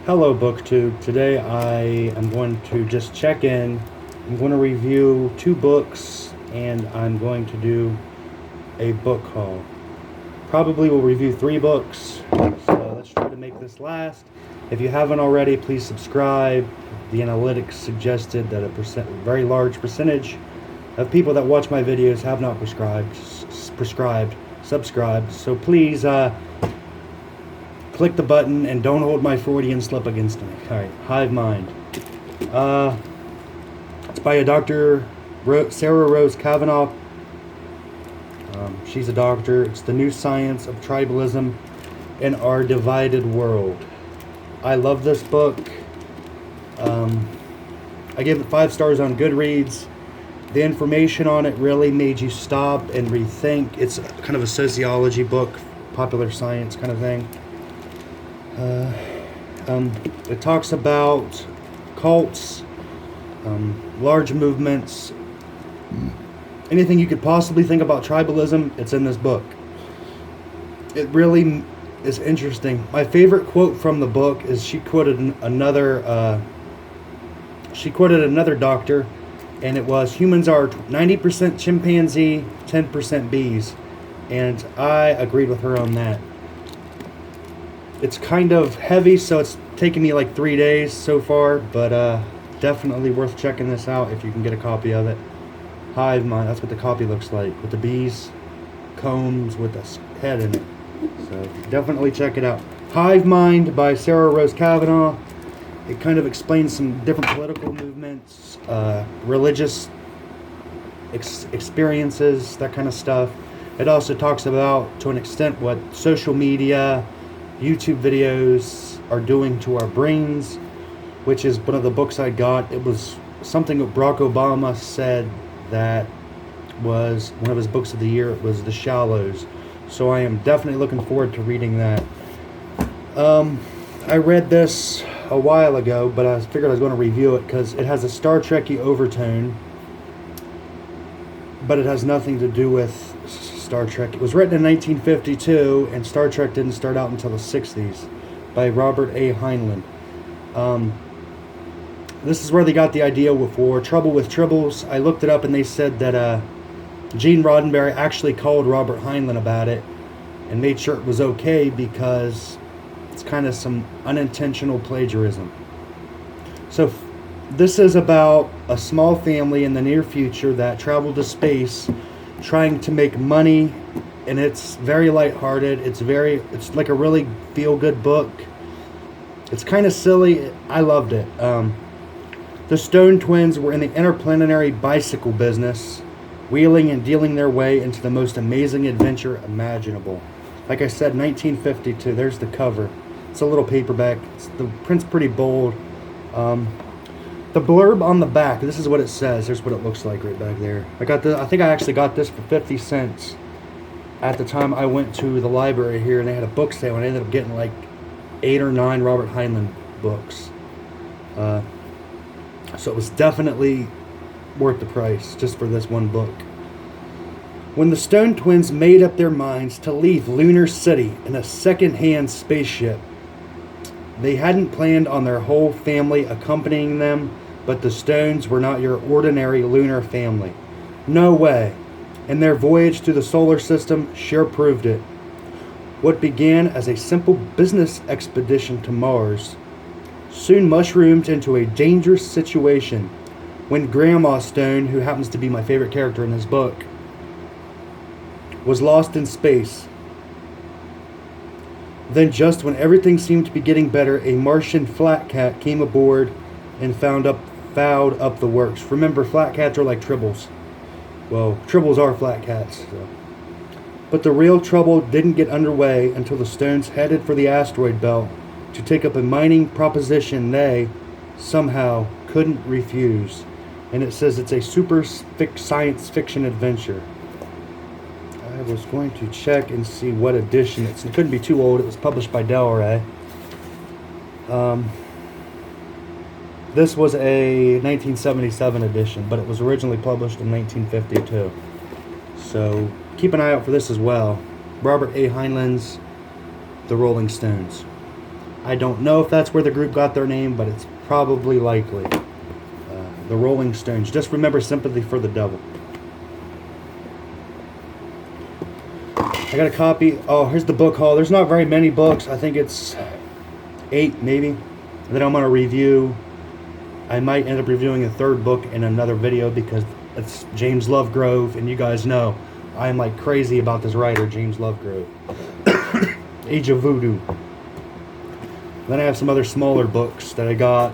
Hello BookTube. Today I am going to just check in. I'm going to review 2 books and I'm going to do a book haul. Probably will review 3 books, so let's try to make this last. If you haven't already, please subscribe. The analytics suggested that a very large percentage of people that watch my videos have not subscribed. So please click the button and don't hold my Freudian slip against me. Alright, Hivemind. It's by a Dr. Sarah Rose Cavanagh. She's a doctor. It's the new science of tribalism in our divided world. I love this book. I gave it 5 stars on Goodreads. The information on it really made you stop and rethink. It's kind of a sociology book, popular science kind of thing. It talks about cults, large movements, anything you could possibly think about tribalism, it's in this book. It really is interesting. My favorite quote from the book is she quoted another doctor, and it was, humans are 90% chimpanzee, 10% bees. And I agreed with her on that. It's kind of heavy, so it's taken me like 3 days so far, but definitely worth checking this out if you can get a copy of it. Hivemind, that's what the copy looks like, with the bees, combs with a head in it. So definitely check it out. Hivemind by Sarah Rose Cavanagh. It kind of explains some different political movements, religious experiences, that kind of stuff. It also talks about, to an extent, what social media, YouTube videos are doing to our brains, which is one of the books I got. It was something that Barack Obama said that was one of his books of the year. It was The Shallows. So I am definitely looking forward to reading that. I read this a while ago, but I figured I was going to review it because it has a Star Trek-y overtone, but it has nothing to do with Star Trek. It was written in 1952, and Star Trek didn't start out until the 60s, by Robert A. Heinlein. This is where they got the idea for Trouble with Tribbles. I looked it up, and they said that Gene Roddenberry actually called Robert Heinlein about it and made sure it was okay because it's kind of some unintentional plagiarism. So this is about a small family in the near future that traveled to space trying to make money, and it's very lighthearted. It's like a really feel-good book. It's kind of silly. I loved it. The Stone twins were in the interplanetary bicycle business, wheeling and dealing their way into the most amazing adventure imaginable. Like I said, 1952. There's the cover. It's a little paperback. The print's pretty bold. The blurb on the back, this is what it says. Here's what it looks like right back there. I think I actually got this for 50 cents at the time I went to the library here, and they had a book sale, and I ended up getting like 8 or 9 Robert Heinlein books. So it was definitely worth the price just for this one book. When the Stone twins made up their minds to leave Lunar City in a second-hand spaceship, they hadn't planned on their whole family accompanying them, but the Stones were not your ordinary lunar family. No way. And their voyage through the solar system sure proved it. What began as a simple business expedition to Mars soon mushroomed into a dangerous situation when Grandma Stone, who happens to be my favorite character in this book, was lost in space. Then just when everything seemed to be getting better, a Martian flat cat came aboard and fouled up the works. Remember, flat cats are like tribbles. Well, tribbles are flat cats. So. But the real trouble didn't get underway until the Stones headed for the asteroid belt to take up a mining proposition they, somehow, couldn't refuse. And it says it's a super science fiction adventure. I was going to check and see what edition it couldn't be too old. It was published by Del Rey. This was a 1977 edition, but it was originally published in 1952. So keep an eye out for this as well. Robert A. Heinlein's The Rolling Stones. I don't know if that's where the group got their name, but it's probably likely. The Rolling Stones. Just remember Sympathy for the Devil. I got a copy. Oh, here's the book haul. There's not very many books. I think it's 8 maybe. And then I'm going to review. I might end up reviewing a third book in another video because it's James Lovegrove, and you guys know I'm like crazy about this writer, James Lovegrove. Age of Voodoo. Then I have some other smaller books that I got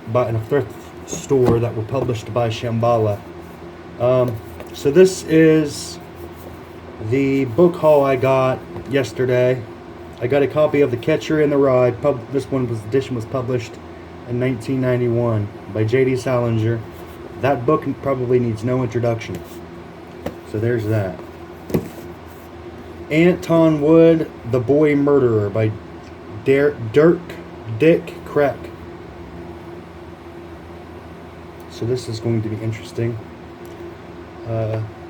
bought in a thrift store that were published by Shambhala. So this is the book haul I got yesterday. I got a copy of The Catcher in the Rye. This edition was published in 1991 by J.D.Salinger. That book probably needs no introduction. So there's that. Anton Wood, The Boy Murderer by Dick Kreck. So this is going to be interesting.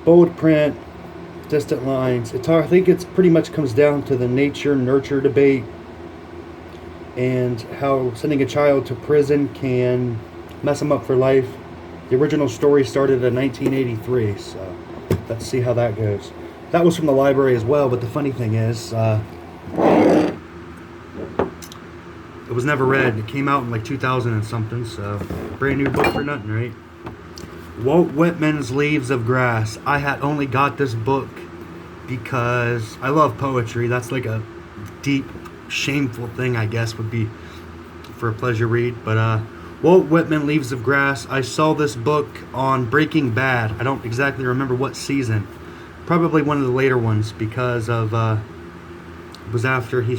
Bold print, distant lines. I think it pretty much comes down to the nature-nurture debate and how sending a child to prison can mess them up for life. The original story started in 1983, so let's see how that goes. That was from the library as well, but the funny thing is, it was never read. It came out in like 2000 and something, so brand new book for nothing, right? Walt Whitman's Leaves of Grass. I had only got this book because I love poetry. That's like a deep, shameful thing, I guess, would be for a pleasure read. But Walt Whitman, Leaves of Grass. I saw this book on Breaking Bad. I don't exactly remember what season. Probably one of the later ones because of it was after he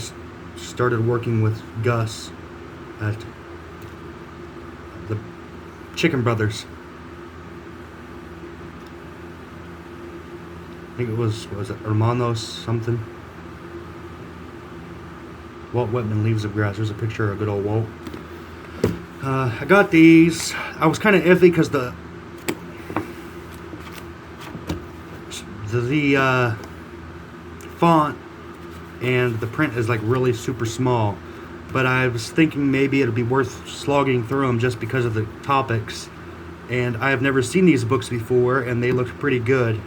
started working with Gus at the Chicken Brothers. I think it was it Hermanos something? Walt Whitman, Leaves of Grass. There's a picture of good old Walt. I got these. I was kind of iffy because the font and the print is like really super small, but I was thinking maybe it'd be worth slogging through them just because of the topics, and I have never seen these books before, and they looked pretty good,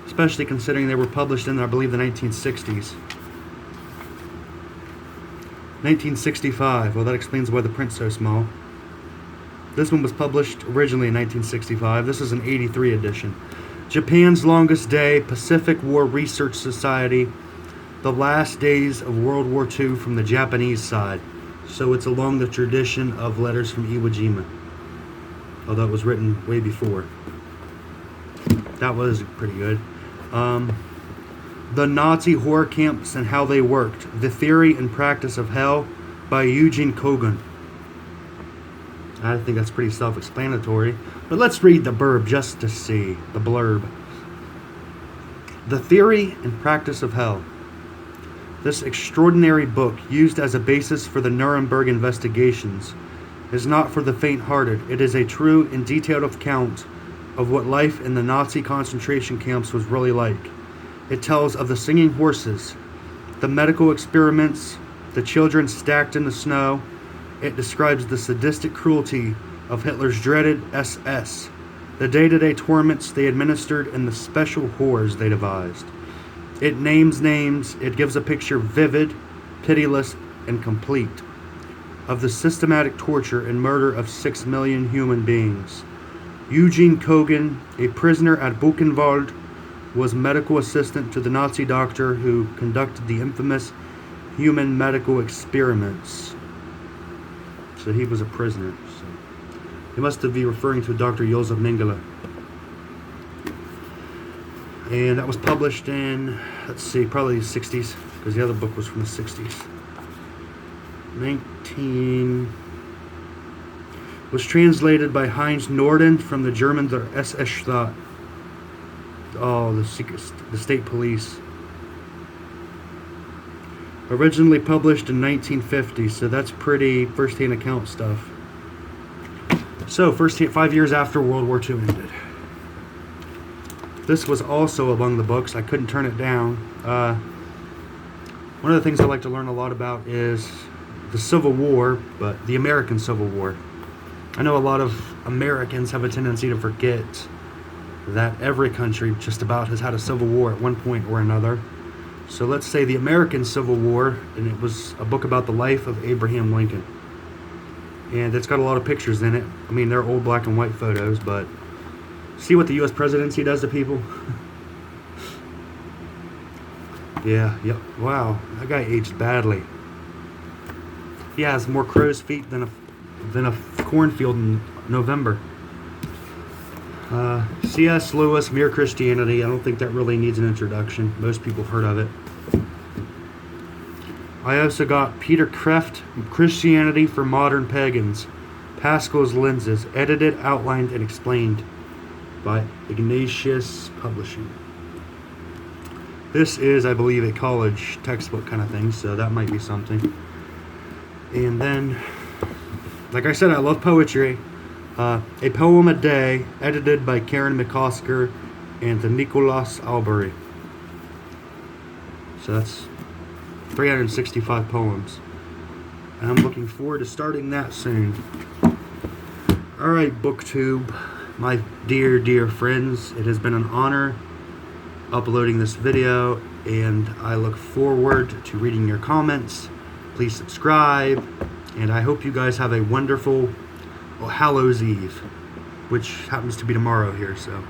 especially considering they were published in, I believe, the 1960s. 1965. Well, that explains why the print's so small. This one was published originally in 1965. This is an 83 edition. Japan's Longest Day, Pacific War Research Society, The Last Days of World War II from the Japanese side. So it's along the tradition of letters from Iwo Jima, although it was written way before. That was pretty good. The Nazi Horror Camps and How They Worked, The Theory and Practice of Hell by Eugen Kogon. I think that's pretty self-explanatory, but let's read the blurb just to see. The blurb. The Theory and Practice of Hell. This extraordinary book, used as a basis for the Nuremberg investigations, is not for the faint-hearted. It is a true and detailed account of what life in the Nazi concentration camps was really like. It tells of the singing horses, the medical experiments, the children stacked in the snow. It describes the sadistic cruelty of Hitler's dreaded SS, the day-to-day torments they administered, and the special horrors they devised. It names names. It gives a picture vivid, pitiless, and complete of the systematic torture and murder of 6 million human beings. Eugen Kogon, a prisoner at Buchenwald, was medical assistant to the Nazi doctor who conducted the infamous human medical experiments. So he was a prisoner. So he must be referring to Dr. Josef Mengele. And that was published in, let's see, probably the 60s, because the other book was from the 60s. Was translated by Heinz Norden from the German Der SS Staat. Oh, the state police. Originally published in 1950, so that's pretty first-hand account stuff. So, 5 years after World War II ended. This was also among the books. I couldn't turn it down. One of the things I like to learn a lot about is the Civil War, but the American Civil War. I know a lot of Americans have a tendency to forget that every country just about has had a civil war at one point or another. So let's say the American Civil War, and it was a book about the life of Abraham Lincoln. And it's got a lot of pictures in it. I mean, they're old black and white photos, but see what the U.S. presidency does to people? Yeah, yep. Wow, that guy aged badly. He has more crow's feet than a cornfield in November. C.S. Lewis, Mere Christianity. I don't think that really needs an introduction. Most people have heard of it. I also got Peter Kreeft, Christianity for Modern Pagans. Pascal's Lensées, edited, outlined, and explained by Ignatius Publishing. This is, I believe, a college textbook kind of thing, so that might be something. And then, like I said, I love poetry. A Poem a Day, edited by Karen McCosker and the Nicholas Albery. So that's 365 poems. And I'm looking forward to starting that soon. Alright, BookTube, my dear, dear friends, it has been an honor uploading this video, and I look forward to reading your comments. Please subscribe, and I hope you guys have a wonderful Hallows Eve, which happens to be tomorrow here, so